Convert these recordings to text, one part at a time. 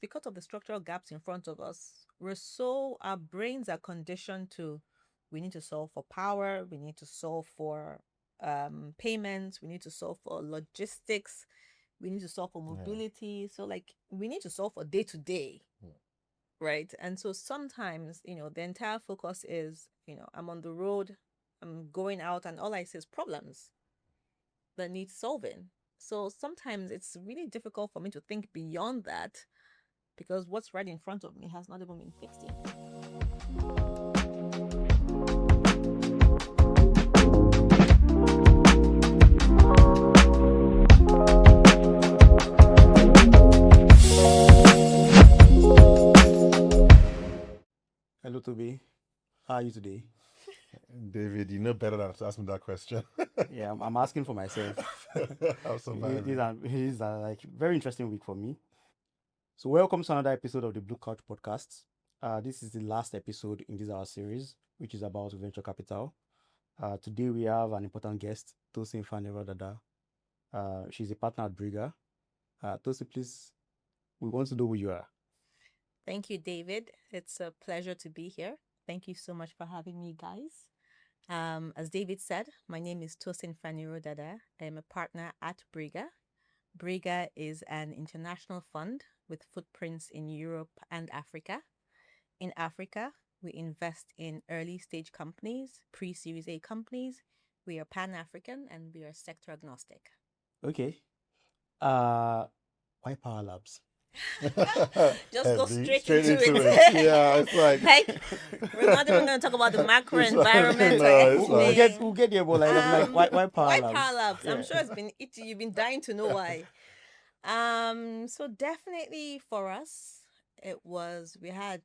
because of the structural gaps in front of us, our brains are conditioned to, we need to solve for power, we need to solve for payments, we need to solve for logistics, we need to solve for mobility. So like we need to solve for day to day. Right. And so sometimes, the entire focus is, I'm on the road, I'm going out, and all I see is problems that need solving. So sometimes it's really difficult for me to think beyond that because what's right in front of me has not even been fixed yet. Hello, Toby. How are you today? David, you know better than to ask me that question. Yeah, I'm asking for myself. I'm surviving. These are like very interesting week for me. So welcome to another episode of the Blue Couch Podcast. This is the last episode in this our series, which is about venture capital. Today we have an important guest, Tosin Faniro-Dada. She's a partner at Breega. Tosin, please, we want to know who you are. Thank you, David. It's a pleasure to be here. Thank you so much for having me, guys. As David said, my name is Tosin Faniro-Dada. I am a partner at Breega. Breega is an international fund with footprints in Europe and Africa. In Africa, we invest in early stage companies, pre-Series A companies. We are Pan-African and we are sector-agnostic. Okay. Why Power Labs? Just go Heavy, straight into it. Yeah, it's like we're not even going to talk about the macro It's like- environment no, or it's anything. We'll get there, but like, I'm like why Power Why Labs? Power Labs? I'm Yeah. sure you've been dying to know why. So definitely for us, we had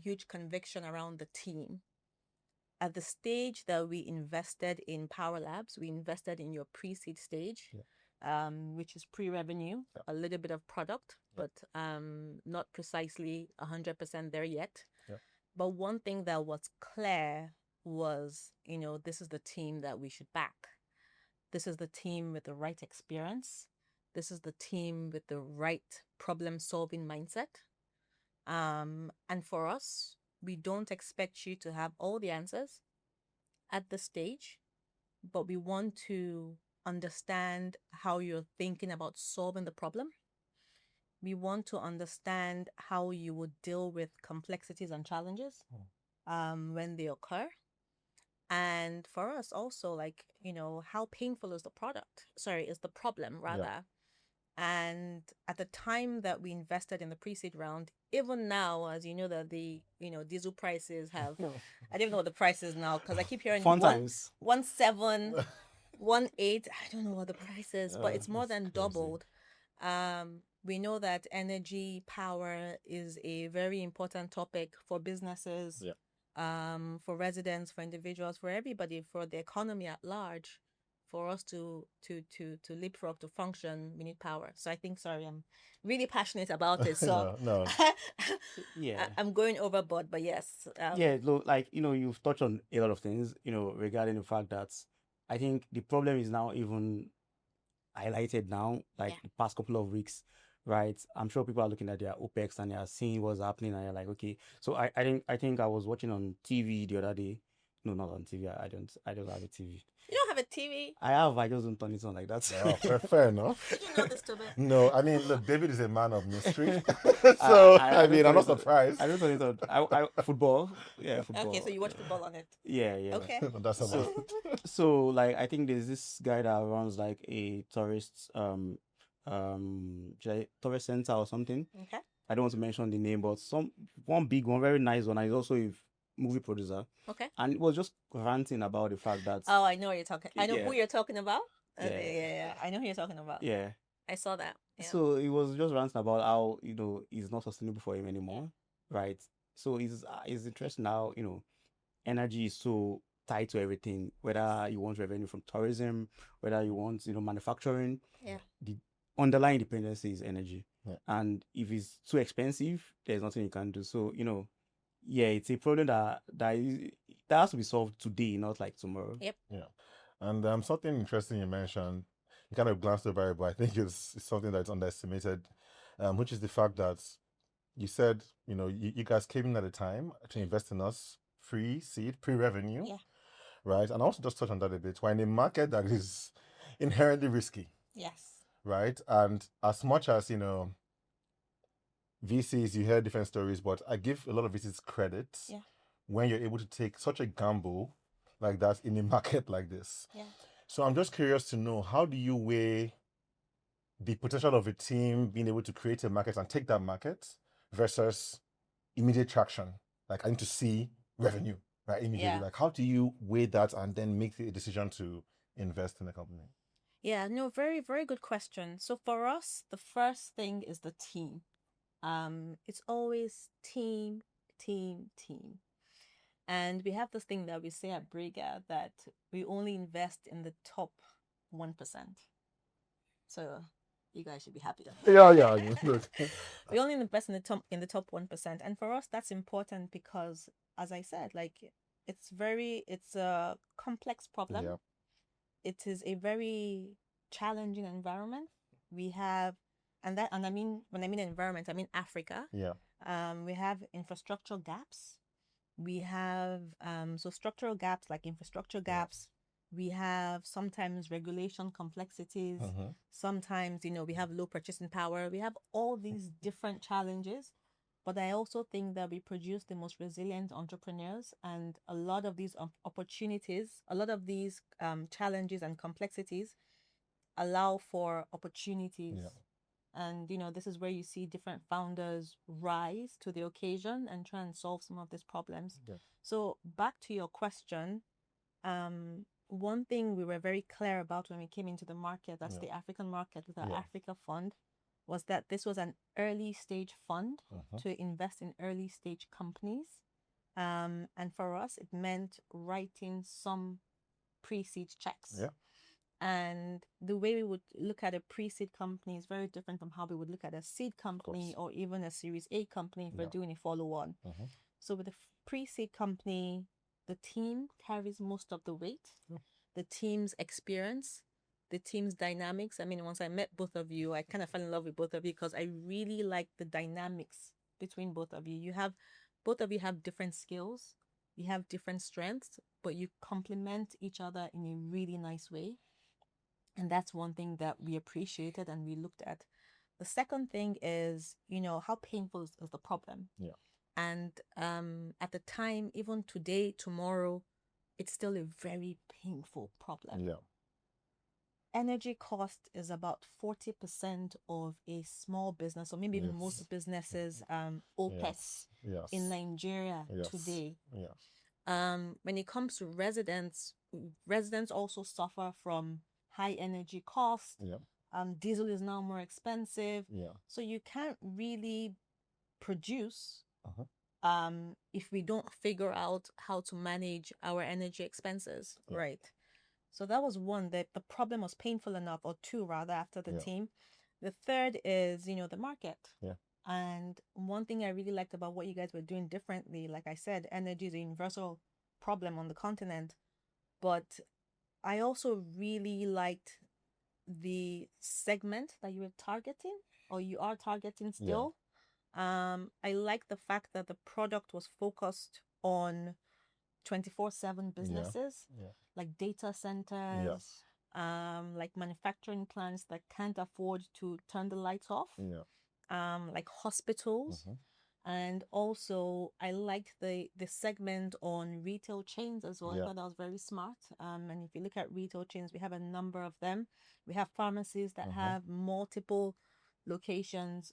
huge conviction around the team. At the stage that we invested in Power Labs, we invested in your pre-seed stage, which is pre-revenue, a little bit of product, but not precisely 100% there yet. Yeah. But one thing that was clear was, this is the team that we should back. This is the team with the right experience. This is the team with the right problem-solving mindset. And for us, we don't expect you to have all the answers at this stage, but we want to understand how you're thinking about solving the problem. We want to understand how you would deal with complexities and challenges when they occur. And for us also, like, how painful is the problem rather. And at the time that we invested in the pre-seed round, even now, as you know, that the diesel prices have, I don't even know what the price is now because I keep hearing Fun times. 1.7, 1.8. I don't know what the price is, but it's more than crazy. doubled. We know that energy power is a very important topic for businesses, for residents, for individuals, for everybody, for the economy at large. For us to leapfrog, to function, we need power. So I think, I'm really passionate about it. So no. Yeah. I'm going overboard, but yes. Yeah, like you've touched on a lot of things, regarding the fact that I think the problem is now even highlighted now, like the past couple of weeks, right? I'm sure people are looking at their OPEX and they are seeing what's happening, and you're like, okay. So I think I was watching on TV the other day. No, not on TV. I don't have a TV. You don't have a TV? I have. I just don't turn it on like that. Oh, fair enough. Did you know this, Toby? No, I mean, look, David is a man of mystery. So, I mean, I'm not surprised. I don't turn it on. I football. Yeah, football. Okay, so you watch football on it. Yeah. Okay. That's about So like I think there's this guy that runs like a tourist tourist center or something. Okay. I don't want to mention the name, but one big one, very nice one. And he's also a movie producer. Okay. And it was just ranting about the fact that Oh, I know what you're talking. I know Yeah. who you're talking about. Yeah. Yeah. I know who you're talking about. yeah. I saw that. Yeah. So it was just ranting about how it's not sustainable for him anymore, right? So it's interesting now, energy is so tied to everything. Whether you want revenue from tourism, whether you want manufacturing, Yeah. the underlying dependency is energy. Yeah. And if it's too expensive, there's nothing you can do. So yeah, it's a problem that has to be solved today, not like tomorrow. Yep. Yeah. And something interesting you mentioned, you kind of glanced over it, but I think it's something that's underestimated, which is the fact that you said, you guys came in at a time to invest in us pre-seed, pre-revenue, Yeah. right? And also just touch on that a bit. We're in a market that is inherently risky, Yes. right? And as much as, VCs, you hear different stories, but I give a lot of VCs credit when you're able to take such a gamble like that in a market like this. Yeah. So I'm just curious to know, how do you weigh the potential of a team being able to create a market and take that market versus immediate traction? Like, I need to see revenue, right? Immediately. Yeah. Like, how do you weigh that and then make the decision to invest in a company? Yeah, no, very, very good question. So for us, the first thing is the team. It's always team, team, team. And we have this thing that we say at Breega, that we only invest in the top 1%. So you guys should be happy. Yeah. We only invest in the top 1%. And for us, that's important because, as I said, like, it's a complex problem. Yeah. It is a very challenging environment. We have, and I mean, when I mean environment, I mean Africa. Yeah. We have infrastructural gaps. We have so structural gaps, like infrastructure gaps. We have sometimes regulation complexities. Sometimes, we have low purchasing power. We have all these different challenges. But I also think that we produce the most resilient entrepreneurs, and a lot of these opportunities, a lot of these challenges and complexities allow for opportunities. Yeah. And, this is where you see different founders rise to the occasion and try and solve some of these problems. Yeah. So back to your question, one thing we were very clear about when we came into the market, that's the African market with our Africa fund, was that this was an early stage fund to invest in early stage companies. And for us, it meant writing some pre-seed checks. Yeah. And the way we would look at a pre-seed company is very different from how we would look at a seed company or even a Series A company if we're doing a follow-on. So with a pre-seed company, the team carries most of the weight. The team's experience, the team's dynamics. I mean, once I met both of you, I kind of fell in love with both of you because I really like the dynamics between both of you. Both of you have different skills, you have different strengths, but you complement each other in a really nice way. And that's one thing that we appreciated and we looked at. The second thing is, how painful is the problem? Yeah. And at the time, even today, tomorrow, it's still a very painful problem. Yeah. Energy cost is about 40% of a small business, or maybe even most businesses, OPEX in Nigeria today. When it comes to residents also suffer from high energy costs. Diesel is now more expensive. So you can't really produce if we don't figure out how to manage our energy expenses. Right. So that was one, that the problem was painful enough, or two rather, after the team. The third is, the market. And one thing I really liked about what you guys were doing differently, like I said, energy is a universal problem on the continent. But I also really liked the segment that you were targeting, or you are targeting still. I like the fact that the product was focused on 24/7 businesses, like data centers, like manufacturing plants that can't afford to turn the lights off, like hospitals. And also I liked the segment on retail chains as well. I thought that was very smart. And if you look at retail chains, we have a number of them. We have pharmacies that have multiple locations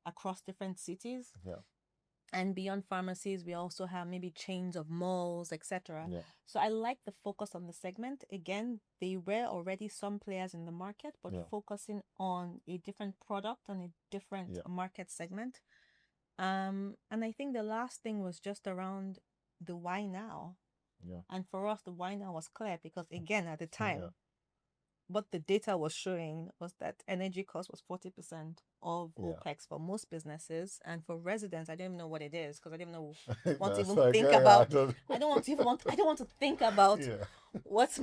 across different cities. And beyond pharmacies, we also have maybe chains of malls, etc. So I like the focus on the segment. Again, they were already some players in the market, but focusing on a different product, on a different market segment. And I think the last thing was just around the why now. And for us, the why now was clear because, again, at the time, what the data was showing was that energy cost was 40% of OPEX for most businesses, and for residents, I don't even know what it is because I don't even want to even think about. I don't want to think about what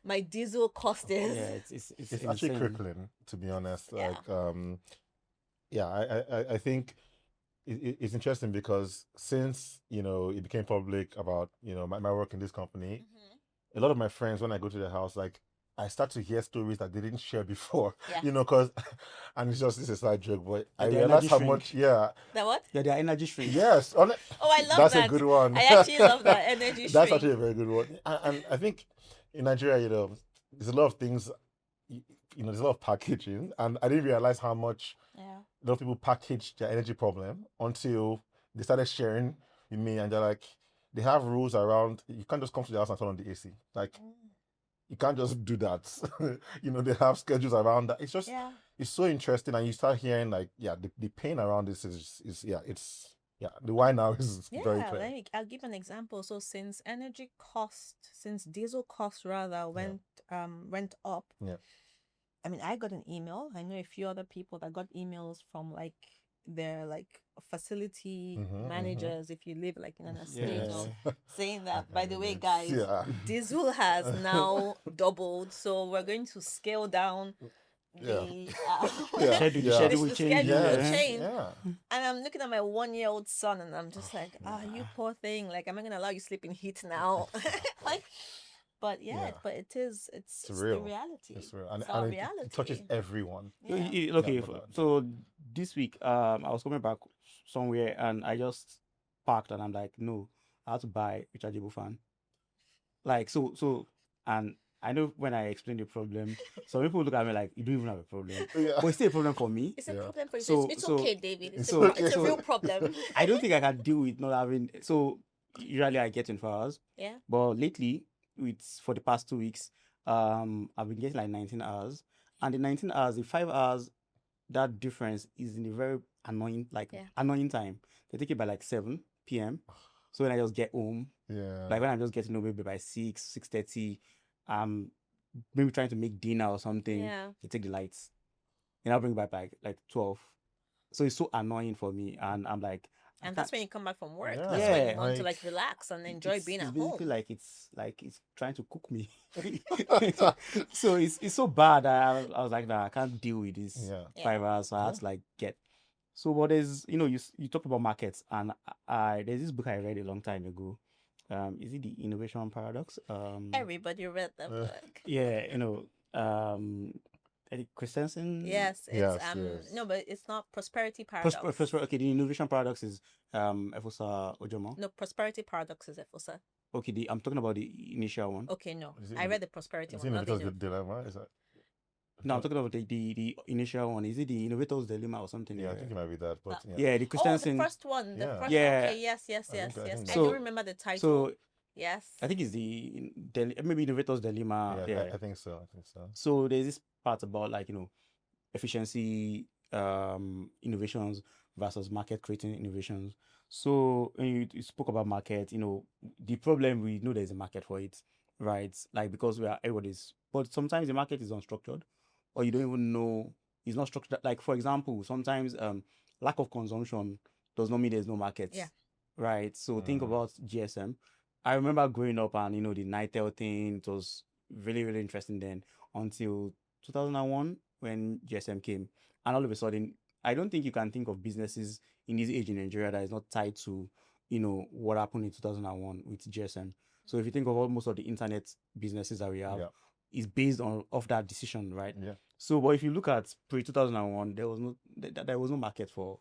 my diesel cost is. Yeah, it's actually crippling, to be honest. Like, I think it's interesting because since it became public about my work in this company, a lot of my friends, when I go to their house, like I start to hear stories that they didn't share before. Yeah. Because and it's just this is a side joke, but I the realized energy how shrink. much. Yeah. The what? Yeah, their energy shrink. Yes. Oh, I love That's that. a good one. I actually love that energy That's shrink. actually a very good one. And I think in Nigeria, there's a lot of things. There's a lot of packaging, and I didn't realize how much Yeah. a lot of people package their energy problem until they started sharing with me, and they're like, they have rules around. You can't just come to the house and turn on the AC. Like, you can't just do that. They have schedules around that. It's just, Yeah. it's so interesting, and you start hearing like, the pain around this is the why now is very Yeah, clear. I'll give an example. So since diesel cost rather went up. Yeah. I mean, I got an email. I know a few other people that got emails from like their like facility managers, if you live like in an estate, saying that, by the way, guys, Yeah. diesel has now doubled, so we're going to scale down the schedule will the change. schedule will Yes. change. Yeah. And I'm looking at my 1-year-old son, and I'm just like, you poor thing. Like, am I gonna allow you sleep in heat now? Like, but it's the real. reality. It's real, and, It's our and reality. it touches everyone. Yeah. Okay, Yeah, but so this week, I was coming back somewhere and I just parked and I'm like, no, I had to buy a rechargeable fan. Like, and I know when I explain the problem, some people look at me like, you don't even have a problem. Yeah. But it's still a problem for me. It's a problem for you. So- It's so- okay, David. It's so- it's a real problem. I don't think I can deal with not having. So usually I get 24 hours. Yeah. But lately, for the past 2 weeks, I've been getting like 19 hours. And the 19 hours, the 5 hours, that difference is in a very annoying time. They take it by like 7 p.m. So when I just get home, Yeah. like when I'm just getting home maybe by 6:30, maybe trying to make dinner or something, Yeah. they take the lights. And I'll bring it back like 12. So it's so annoying for me. And I'm like, And that's when you come back from work. Yeah. That's when you Yeah. want to like relax and enjoy being it's at basically home. like it's trying to cook me. So it's so bad. I was like, nah, I can't deal with this Yeah. 5 hours. So I had to like get. So what is you talked about markets, and there's this book I read a long time ago. Is it the Innovation Paradox? Everybody read that book. Yeah, Eddie Christensen. Yes, it's Yes, yes. no, but it's not Prosperity Paradox. Okay, the Innovation Paradox is Efosa Ojomo. No, Prosperity Paradox is Efosa. Okay, I'm talking about the initial one. Okay, no, Is it I read the Prosperity Is one. it Not the Innovator's Dilemma? Is that? No, I'm talking about the initial one. Is it the Innovator's Dilemma or something? Yeah, I think it might be that. But Yeah, the Oh, Christensen. the first one. The Yeah. first Yeah. Okay, yes. I I think don't so. remember the title. So Yes. I think it's maybe Innovator's Dilemma. Yeah, I think so. So there's this part about like efficiency innovations versus market creating innovations. So when you spoke about market, the problem, we know there's a market for it, right? Like, because everybody's, but sometimes the market is unstructured, or you don't even know it's not structured. Like, for example, sometimes lack of consumption does not mean there's no market. Yeah. Right. So think about GSM. I remember growing up and the Nitel thing, it was really, really interesting then until 2001 when GSM came. And all of a sudden, I don't think you can think of businesses in this age in Nigeria that is not tied to, what happened in 2001 with GSM. So if you think of most of the internet businesses that we have, is based off that decision, right? Yeah. So, but if you look at pre-2001, there was no market for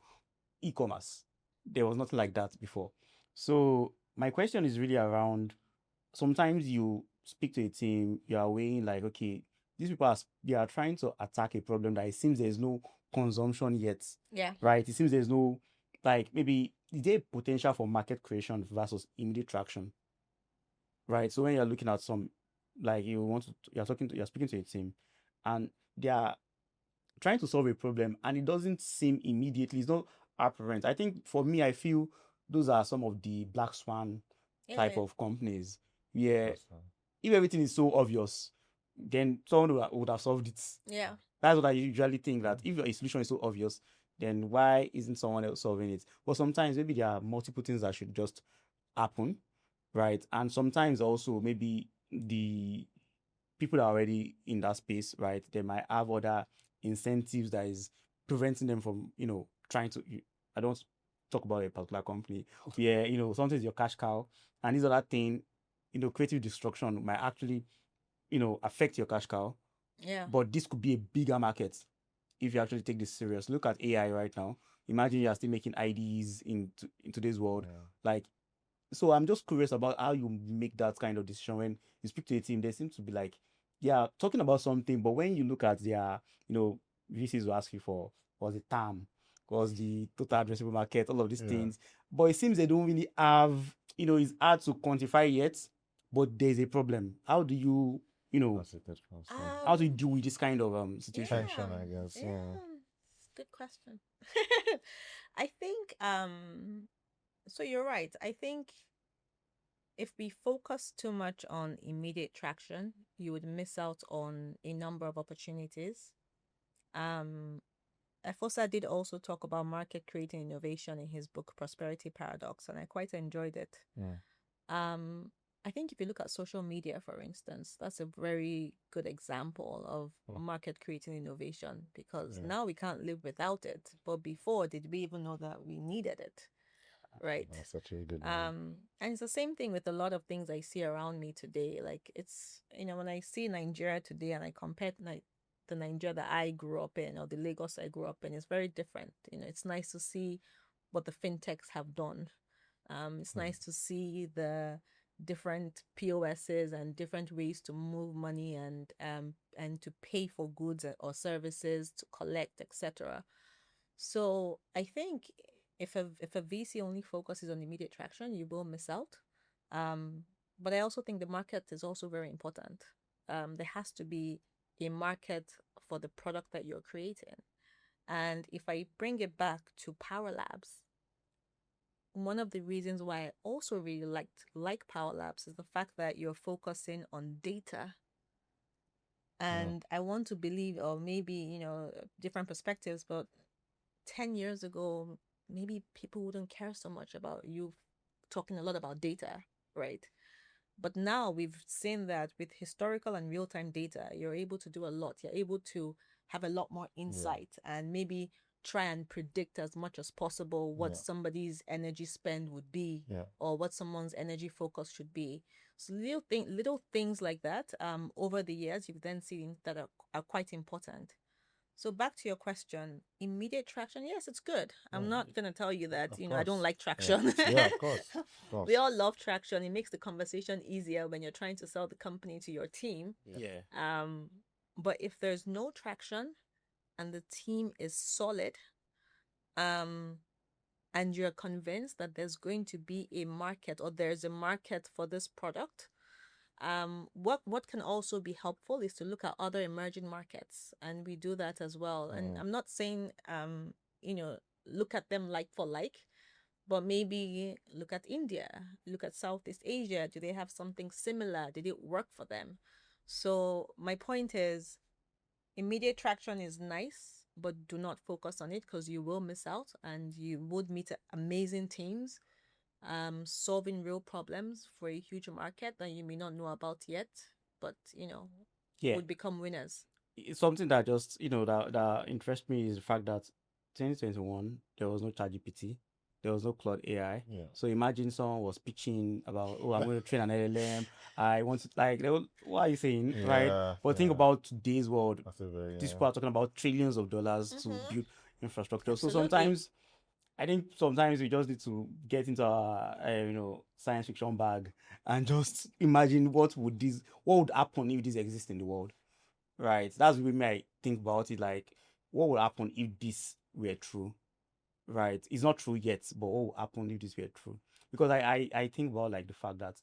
e-commerce. There was nothing like that before. So my question is really around, sometimes you speak to a team, you are weighing like, okay, these people they are trying to attack a problem that it seems there's no consumption yet. Yeah. Right? It seems there's no, like, maybe is there potential for market creation versus immediate traction? Right? So when you're looking at some, like, you're speaking to a team and they are trying to solve a problem and it doesn't seem immediately, it's not apparent. I think for me, I feel those are some of the black swan type of companies where if everything is so obvious, then someone would have solved it. Yeah. That's what I usually think, that if a solution is so obvious, then why isn't someone else solving it? But sometimes maybe there are multiple things that should just happen, right? And sometimes also maybe the people that are already in that space, right, they might have other incentives that is preventing them from, trying to, I don't talk about a particular company where, something is your cash cow, and this other thing, creative destruction might actually, affect your cash cow. Yeah. But this could be a bigger market if you actually take this serious. Look at AI right now. Imagine you are still making IDs in today's world. Like, so I'm just curious about how you make that kind of decision when you speak to a team. They seem to be like, yeah, talking about something, but when you look at their, VCs will ask you for was the TAM, was the total addressable market, all of these things. But it seems they don't really have, it's hard to quantify yet, but there's a problem. How do you, That's a good question. how do you deal with this kind of situation? Tension, I guess. Yeah. Good question. I think so you're right. I think if we focus too much on immediate traction, you would miss out on a number of opportunities. Afosa did also talk about market creating innovation in his book Prosperity Paradox, and I quite enjoyed it. I think if you look at social media, for instance, that's a very good example of market creating innovation, because now we can't live without it. But before, did we even know that we needed it? Right. That's such a good one. And it's the same thing with a lot of things I see around me today. Like, it's, when I see Nigeria today and I compare the Nigeria that I grew up in, or the Lagos I grew up in, it's very different. It's nice to see what the fintechs have done. It's nice to see the different POSs and different ways to move money and to pay for goods or services, to collect, etc. So I think if a VC only focuses on immediate traction, you will miss out. But I also think the market is also very important. There has to be a market for the product that you're creating. And if I bring it back to Power Labs, one of the reasons why I also really like Power Labs is the fact that you're focusing on data. And I want to believe, or maybe, different perspectives, but 10 years ago, maybe people wouldn't care so much about you talking a lot about data, right? But now we've seen that with historical and real-time data, you're able to do a lot. You're able to have a lot more insight and maybe try and predict as much as possible what somebody's energy spend would be, or what someone's energy focus should be. So little things like that, over the years, you've then seen that are quite important. So back to your question, immediate traction, yes, it's good. I'm not going to tell you that, I don't like traction. Yeah, of course. Of course. We all love traction. It makes the conversation easier when you're trying to sell the company to your team. Yeah. But if there's no traction and the team is solid, and you're convinced that there's going to be a market, or there's a market for this product, what can also be helpful is to look at other emerging markets, and we do that as well. And I'm not saying look at them like for like, but maybe look at India, look at Southeast Asia. Do they have something similar? Did it work for them? So my point is, immediate traction is nice, but do not focus on it, because you will miss out, and you would meet amazing teams solving real problems for a huge market that you may not know about yet, but would become winners. It's something that just that interests me is the fact that 2021 there was no ChatGPT, there was no Claude AI. So imagine someone was pitching about, I'm going to train an LLM. I want to, like, what are you saying, right? But think about today's world. These people are talking about trillions of dollars to build infrastructure. Absolutely. So sometimes we just need to get into our science fiction bag and just imagine what would happen if this exists in the world, right? That's the way I think about it. Like, what would happen if this were true, right? It's not true yet, but what would happen if this were true? Because I think about, like, the fact that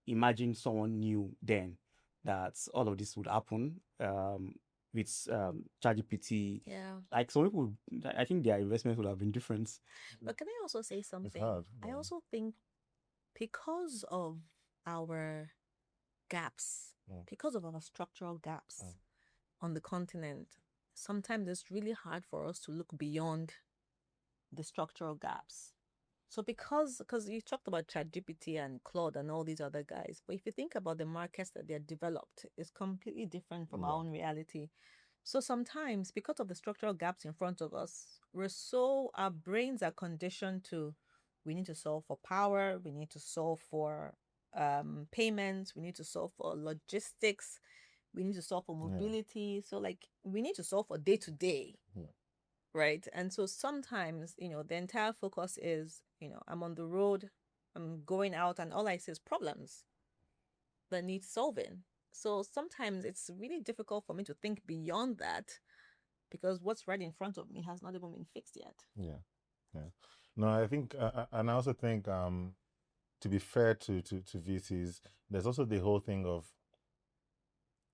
imagine someone knew then that all of this would happen with ChatGPT. Yeah. Like, some people, I think their investments would have been different. But can I also say something? hard, I also think because of our gaps, because of our structural gaps on the continent, sometimes it's really hard for us to look beyond the structural gaps. So because you talked about ChatGPT and Claude and all these other guys, but if you think about the markets that they're developed, it's completely different from our own reality. So sometimes, because of the structural gaps in front of us, our brains are conditioned to, we need to solve for power, we need to solve for payments, we need to solve for logistics, we need to solve for mobility. So, like, we need to solve for day to day, right? And so sometimes, the entire focus is, I'm on the road, I'm going out, and all I see is problems that need solving. So sometimes it's really difficult for me to think beyond that because what's right in front of me has not even been fixed yet. Yeah. No, I think, and I also think, to be fair to VCs, there's also the whole thing of,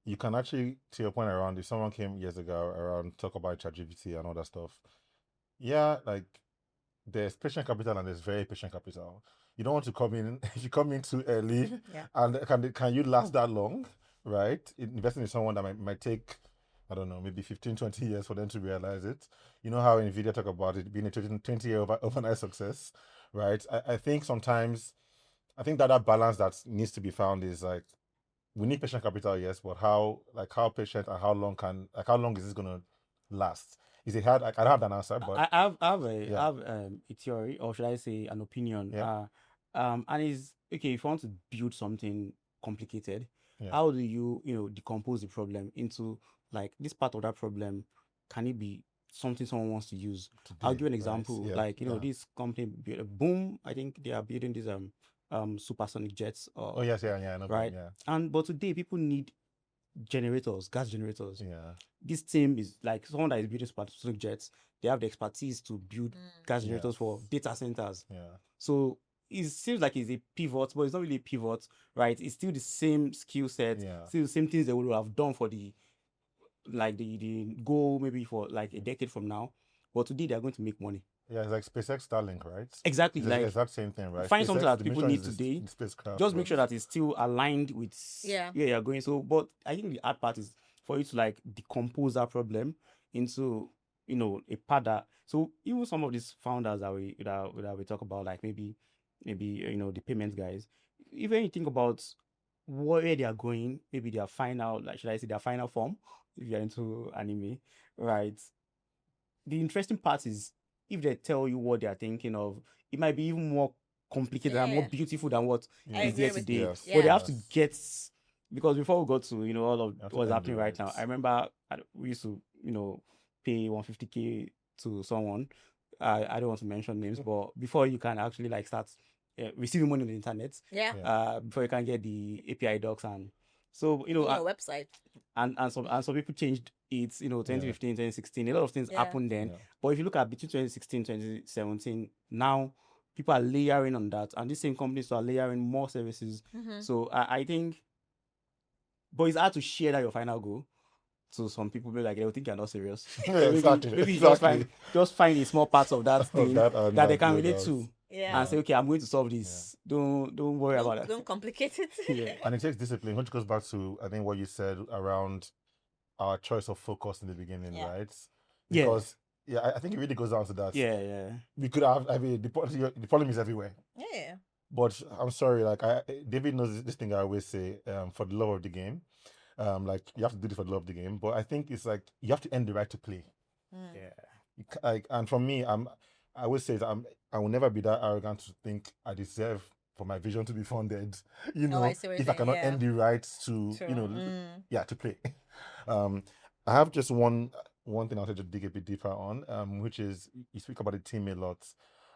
you can actually, to your point around, if someone came years ago around talk about ChatGPT and all that stuff, like, there's patient capital and there's very patient capital. You don't want to come in if you come in too early, and can you last that long, right? Investing in someone that might take, I don't know, maybe 15, 20 years for them to realize it. You know how NVIDIA talk about it being a 20-year overnight success, right? I think sometimes, that balance that needs to be found is like, we need patient capital, yes, but how patient and how long is this gonna last? Is it hard? I don't have an answer, but I have a theory, or should I say an opinion. And it's okay if you want to build something complicated. How do you decompose the problem into, like, this part of that problem? Can it be something someone wants to use? I'll give an example. Right? Like, this company, Boom, I think they are building these supersonic jets. Yes, I know. Right. But today people need gas generators. Yeah. This team is like someone that is building supersonic jets. They have the expertise to build gas generators for data centers. Yeah. So it seems like it's a pivot, but it's not really a pivot, right? It's still the same skill set, still the same things they would have done for the goal maybe for like a decade from now. But today they're going to make money. Yeah, it's like SpaceX Starlink, right? Exactly. It's like the exact same thing, right? Find SpaceX, something that the people mission need is today. the spacecraft, Just make sure that it's still aligned with Yeah. where you're going. So, but I think the hard part is for you to like decompose that problem into a part that. So even some of these founders that we talk about, like maybe the payment guys, even you think about where they are going, maybe their final, like, should I say their final form, if you're into anime, right? The interesting part is if they tell you what they are thinking of, it might be even more complicated and more beautiful than what is there today. But they have to get, because before we got to all of what's happening right now, I remember we used to pay 150K to someone. I don't want to mention names, but before you can actually like start receiving money on the internet, before you can get the API docs, and so your website, and some people changed it, 2015, 2016, a lot of things happened then. But if you look at between 2016, 2017, now people are layering on that, and these same companies are layering more services. So I think, but it's hard to share that your final goal. So some people be like, they'll think you're not serious. Maybe you just find a small part of that thing that they can relate to. And say, okay, I'm going to solve this. Don't worry about it. Don't complicate it. And it takes discipline, which goes back to, I think, what you said around our choice of focus in the beginning, right? Because I think it really goes down to that. We could have, the problem is everywhere. But I'm sorry, like David knows this thing I always say, for the love of the game. Like, you have to do this for the love of the game. But I think it's like you have to earn the right to play. And for me, I always say that I will never be that arrogant to think I deserve for my vision to be funded. If I cannot earn the right to to play. I have just one thing I wanted to dig a bit deeper on, which is, you speak about the team a lot,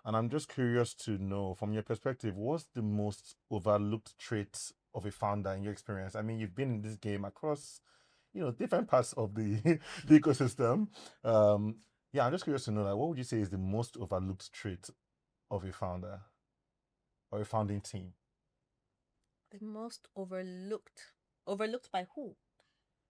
and I'm just curious to know, from your perspective, what's the most overlooked trait of a founder in your experience? I mean, you've been in this game across different parts of the ecosystem. I'm just curious to know, like, what would you say is the most overlooked trait of a founder or a founding team? The most overlooked by who?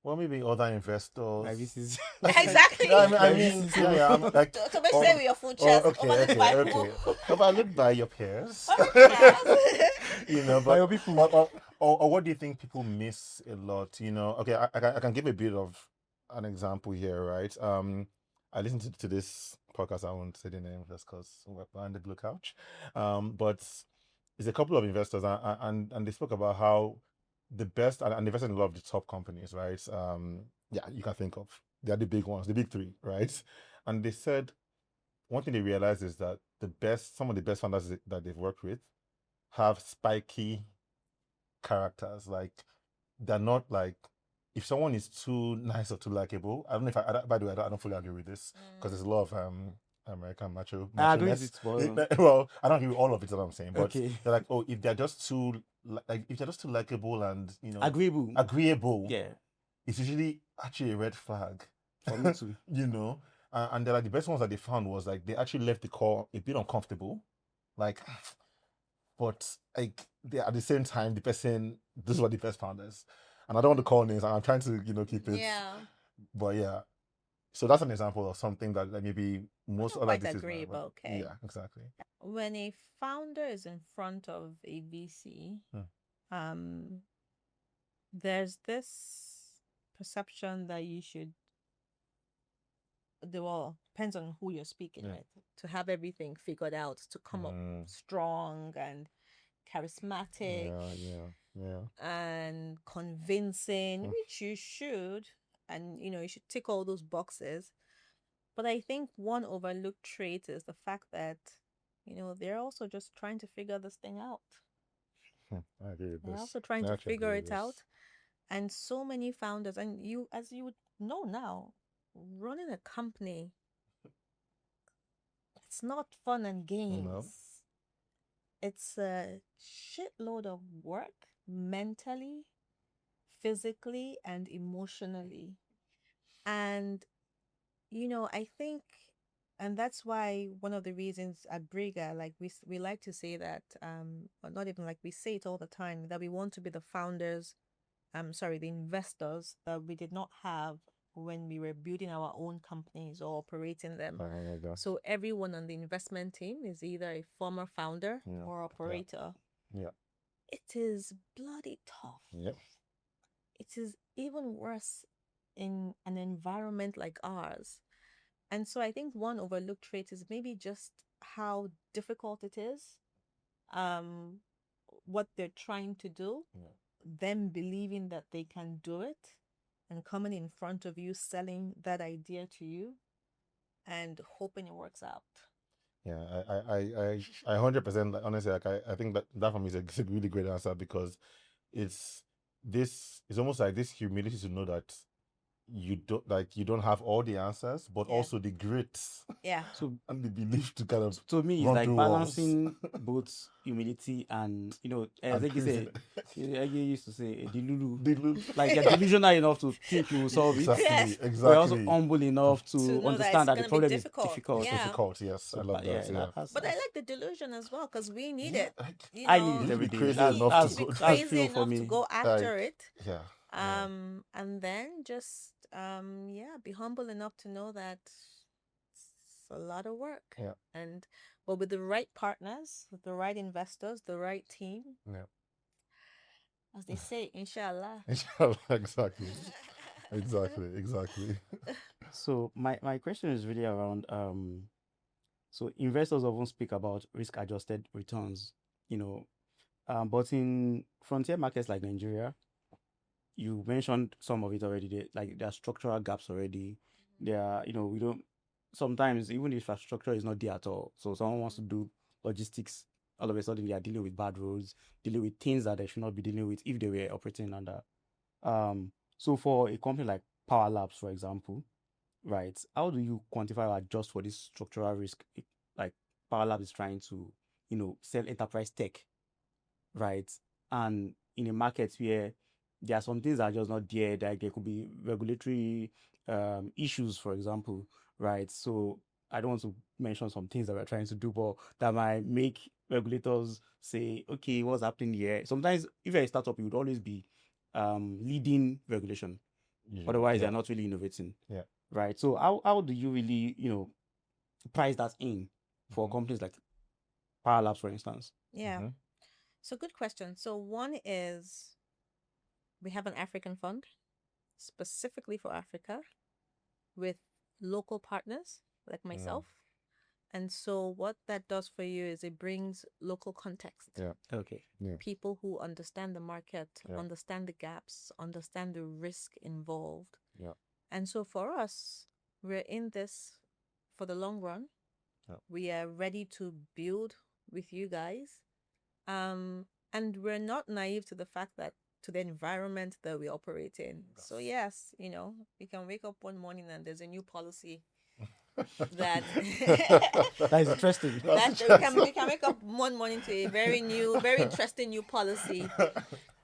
Well, maybe other investors. Like, this is exactly. I mean, I'm like, to make sure with your full chest. Okay. Overlooked by your peers. But by your people. Or what do you think people miss a lot? Okay, I can give a bit of an example here, right? I listened to this podcast. I won't say the name just because we're behind the blue couch. But it's a couple of investors, and they spoke about how the best, and invested in a lot of the top companies, right? You can think of, They're the big ones, the big three, right? And they said one thing they realized is that some of the best founders that they've worked with have spiky characters. Like they're not like, if someone is too nice or too likable. I don't know if by the way, I don't fully agree with this because there's a lot of American I agree with macho-ness. it, but Well, I don't agree with all of it. Is what I'm saying, but okay, they're like, oh, if they're just too if they're just too likable and agreeable. Yeah, it's usually actually a red flag. for me too. And they're like the best ones that they found was like they actually left the call a bit uncomfortable, like, but like they at the same time this were the best founders, and I don't want to call names. I'm trying to keep it. Yeah. But yeah, so that's an example of something that maybe most don't other quite VCs agree, might- but okay. Yeah, exactly. When a founder is in front of a VC, there's this perception that you should, well, depends on who you're speaking with, to have everything figured out, to come up strong and charismatic and convincing, which you should, and you should tick all those boxes. But I think one overlooked trait is the fact that they're also just trying to figure this thing out. I agree with They're this. also trying I to actually figure agree with it out. this. And so many founders, and as you would know now, running a company, it's not fun and games. No. It's a shitload of work mentally, physically, and emotionally. And I think, and that's why one of the reasons at Breega, like we like to say that, or not even like we say it all the time, that we want to be the founders, the investors that we did not have when we were building our own companies or operating them. So everyone on the investment team is either a former founder or operator. Yeah. It is bloody tough. Yep. It is even worse in an environment like ours. And so I think one overlooked trait is maybe just how difficult it is, what they're trying to do, them believing that they can do it, and coming in front of you, selling that idea to you, and hoping it works out. Yeah, I 100%, honestly, like I think that for me is a really great answer, because it's almost like this humility to know that you don't have all the answers, but also the grit So and the belief to kind of to me, it's run like through walls. balancing both humility and as And like you say, craziness. you used to say delulu. Delulu. Like you're delusional enough to think you will solve it, Exactly, Yes. but you're also exactly. humble enough To to know that understand it's that the gonna be problem is difficult. difficult. Yeah. Difficult, yes. So, I love that. Yeah. But I like the delusion as well, because we need it. You I know, need You it need to every be day. crazy That's enough that's to go. that's crazy fuel for enough to me. go after it. Yeah. And then just be humble enough to know that it's a lot of work. Yeah. But with the right partners, with the right investors, the right team, as they say, inshallah. Inshallah, exactly. Exactly. So my question is really around so investors often speak about risk adjusted returns, but in frontier markets like Nigeria, you mentioned some of it already. There are structural gaps already. There are, we don't sometimes, even if infrastructure is not there at all. So someone wants to do logistics, all of a sudden they are dealing with bad roads, dealing with things that they should not be dealing with if they were operating under. So for a company like Power Labs, for example, right, how do you quantify or adjust for this structural risk? Like Power Labs is trying to, sell enterprise tech, right? And in a market where there are some things that are just not there, like there could be regulatory issues, for example, right? So I don't want to mention some things that we're trying to do, but that might make regulators say, okay, what's happening here? Sometimes if you're a startup, you would always be leading regulation. Otherwise, they're not really innovating. Yeah. Right. So how do you really, price that in for companies like Power Labs, for instance? Yeah. So good question. So one is, we have an African fund specifically for Africa with local partners like myself. And so what that does for you is it brings local context. Yeah. Okay. Yeah. People who understand the market, understand the gaps, understand the risk involved. Yeah. And so for us, we're in this for the long run. Yeah. We are ready to build with you guys. And we're not naive to the fact that to the environment that we operate in. So yes, we can wake up one morning and there's a new policy that That is interesting. that we can wake up one morning to a very interesting new policy.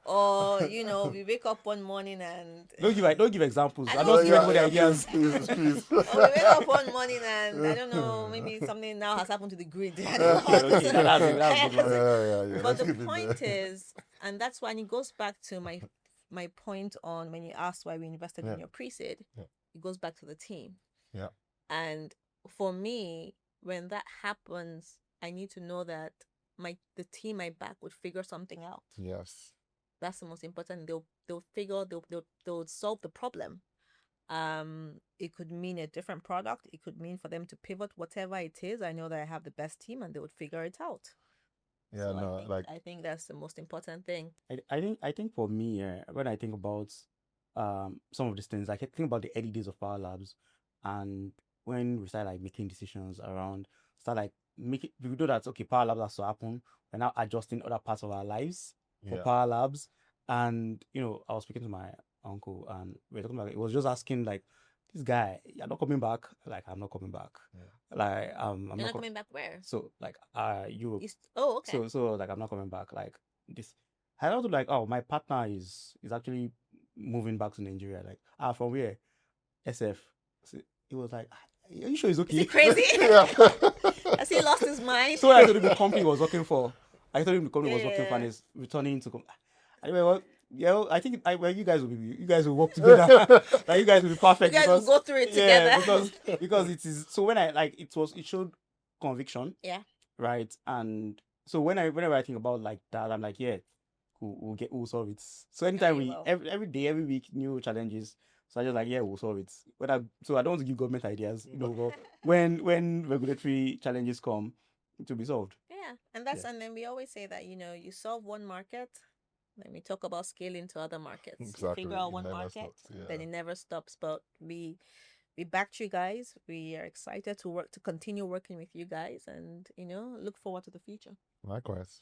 Or we wake up one morning and Don't give examples. I I'm don't not give giving anybody ideas. Please. or we wake up one morning and I don't know, maybe something now has happened to the grid. I don't know. Okay, that's a good one. Yeah. But Let's the keep it point there. is, and that's why, and it goes back to my point on when you asked why we invested Yeah. in your pre-seed, Yeah. it goes back to the team. Yeah. And for me, when that happens, I need to know that the team I back would figure something out. Yes. That's the most important. They'll solve the problem. It could mean a different product. It could mean for them to pivot, whatever it is. I know that I have the best team and they would figure it out. Yeah, So no, I think that's the most important thing. I think for me, when I think about some of these things, I think about the early days of Power Labs, and when we start like making decisions around, start like making, we know that okay, Power Labs has to happen. We're now adjusting other parts of our lives for Yeah. Power Labs, and I was speaking to my uncle, and we were talking about it. He was just asking like, this guy, you're not coming back. Like, I'm not coming back. Yeah. Like, I'm You're not not coming back where? So like, Europe. Okay. So like, I'm not coming back. Like this, I also like, oh, my partner is actually moving back to Nigeria. Like, from where? SF. So he was like, are you sure he's okay? Is he crazy? Yeah. Has he lost his mind? So I told him the company he was working for. I told him the company was working for Yeah. and is returning to. Anyway, well, yeah, I think you guys will work together. Like you guys will be perfect. You guys will go through it together. because it is. So when I like it showed conviction. Yeah. Right. And so whenever I think about like that, I'm like, yeah, we'll solve it. So anytime you will. every day, every week, new challenges. So I just like, yeah, we'll solve it. So I don't want to give government ideas, but when regulatory challenges come, it will be solved. Yeah. And then we always say that, you solve one market, then we talk about scaling to other markets. Exactly. You figure out It one never market, stops, yeah. then it never stops. But we backed you guys. We are excited to continue working with you guys and, look forward to the future. Likewise.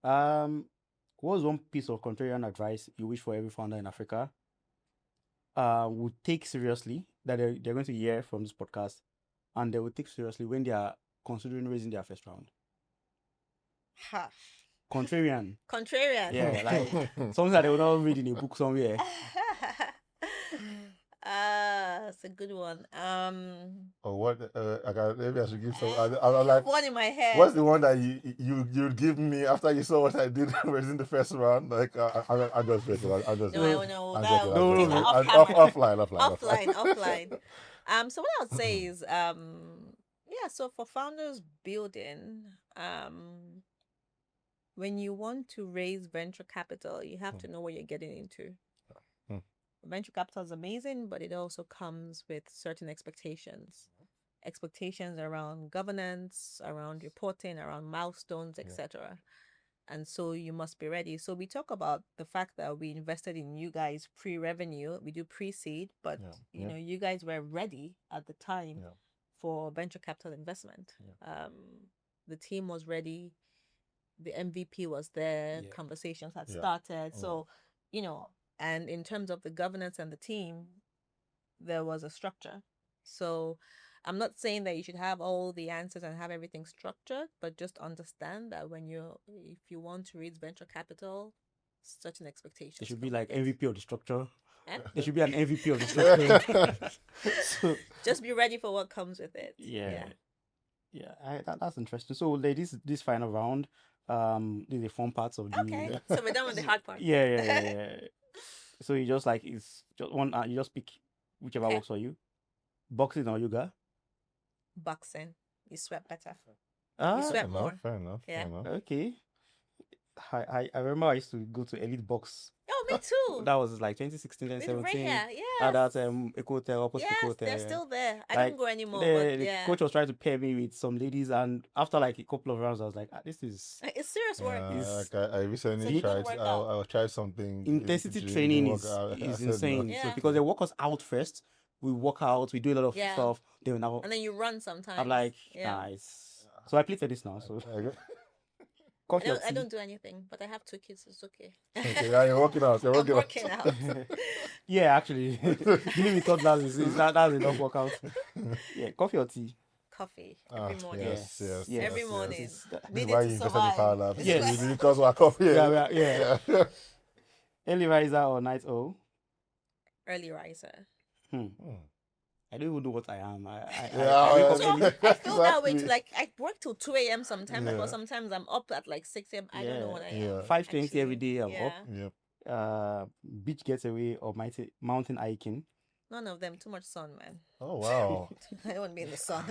What was one piece of contrarian advice you wish for every founder in Africa would take seriously, that they're going to hear from this podcast, and they will take seriously when they are considering raising their first round? Ha. Contrarian. Yeah, like something that they will not read in a book somewhere. It's a good one. What? Maybe I should give some. I'm like, one in my head. what's the one that you'd give me after you saw what I did in the first round? Like, I just wait. I just offline. So what I would say is, so for founders building, when you want to raise venture capital, you have to know what you're getting into. Venture capital is amazing, but it also comes with certain expectations around governance, around reporting, around milestones, etc. And so you must be ready. So we talk about the fact that we invested in you guys pre-revenue. We do pre-seed, but you guys were ready at the time for venture capital investment. The team was ready. The MVP was there. Conversations had started. So, and in terms of the governance and the team, there was a structure. So I'm not saying that you should have all the answers and have everything structured, but just understand that if you want to raise venture capital, certain expectations. There should be like MVP of the structure. Eh? There should be an MVP of the structure. So, just be ready for what comes with it. That's interesting. So, ladies, this final round, these are the fun parts of the. Okay, so we're done with the hard part. Yeah. So you just like it's just one. You just pick whichever works for you. Boxing or yoga? Boxing. You sweat better. Ah, you sweat more. Fair enough. Yeah. Okay. I remember I used to go to elite box. Oh, me too. That was like 2016, With 2017. Breega, At yes. that Eco Hotel, opposite Eco Yes, they're Hotel. still there. I Like, don't go anymore, the but yeah. coach was trying to pair me with some ladies, and after like a couple of rounds, I was like, this is It's serious work. Is- like I It's a recently good tried. workout. I tried something. intensity It didn't training work out. I is said no. insane. Yeah. Because they work us out first. We work out, we do a lot of Yeah. stuff. Then now And then you run sometimes. I'm like, yeah. nice. So I play tennis now. So coffee or I tea. don't do anything, but I have 2 kids. It's okay. Okay, yeah, you're working out. You're I'm working out. working out. Yeah, actually, dealing with toddlers that's enough workout. Yeah, coffee or tea. Coffee Ah, every morning. yes, yes, Yes. Every yes, morning. yes. This is- This is Need why it you to invested in survive. Power Labs. This Yes. is why- Because we're coffee. Yeah. Early riser or night owl? Early riser. I don't even know what I am. I Yeah, wake up So early. I feel that way too. Exactly. Like I work till 2 a.m. sometimes, Yeah. but sometimes I'm up at like 6 a.m. I don't know what I am. Yeah. 5:20 every actually. day I'm up. Yeah. Yep. Beach getaway or mountain hiking. None of them. Too much sun, man. Oh wow. I don't want to be in the sun.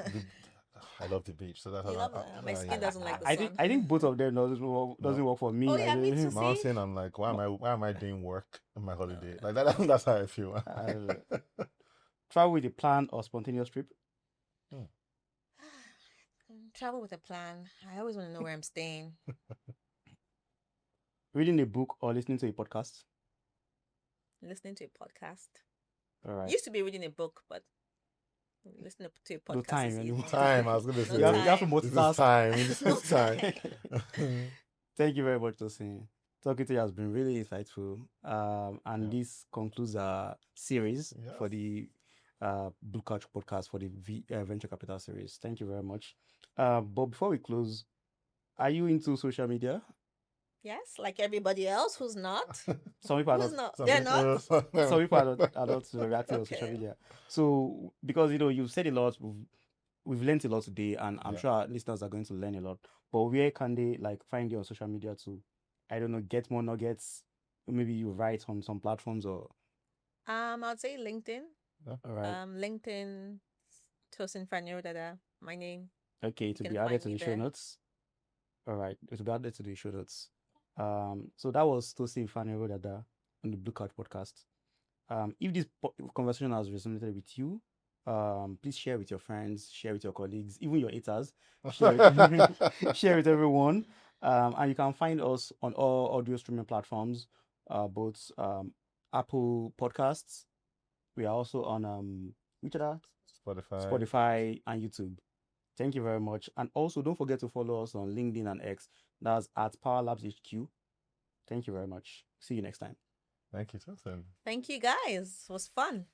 I love the beach, so that's You love it? My skin doesn't like the sun. I think both of them doesn't work for me. Oh, yeah, me too. See? Mountain. I'm like, why am I doing work on my holiday? Like that. That's how I feel. Travel with a plan or spontaneous trip. Travel with a plan. I always want to know where I'm staying. Reading a book or listening to a podcast. Listening to a podcast. All right. Used to be reading a book, but listening to a podcast. No time is anymore. easy. Time. I was gonna say. You have to This is multitask. time. This No is time. Thank you very much, Tosin. Talking to you has been really insightful. And this concludes our series for the Blue Couch podcast for the Venture Capital series. Thank you very much. But before we close, are you into social media? Yes, like everybody else who's not. Some people are Who's not. not? They're not. Some people are not reacting on social Okay. media. So because you've said a lot, we've learned a lot today, and I'm sure our listeners are going to learn a lot. But where can they find you on social media to, I don't know, get more nuggets? Maybe you write on some platforms or I'd say LinkedIn. all right. LinkedIn, Tosin Faniro-Dada, my name. Okay, to You be can added find to me the show there. notes. All right, it will be added to the show notes. So that was Tosin Faniro-Dada on the Blue Couch podcast. If this conversation has resonated with you, please share with your friends, share with your colleagues, even your haters. Share with everyone. And you can find us on all audio streaming platforms, both Apple Podcasts. We are also on which other? Spotify and YouTube. Thank you very much. And also don't forget to follow us on LinkedIn and X. That's at Power Labs HQ. Thank you very much. See you next time. Thank you, Tosin. Thank you guys. It was fun.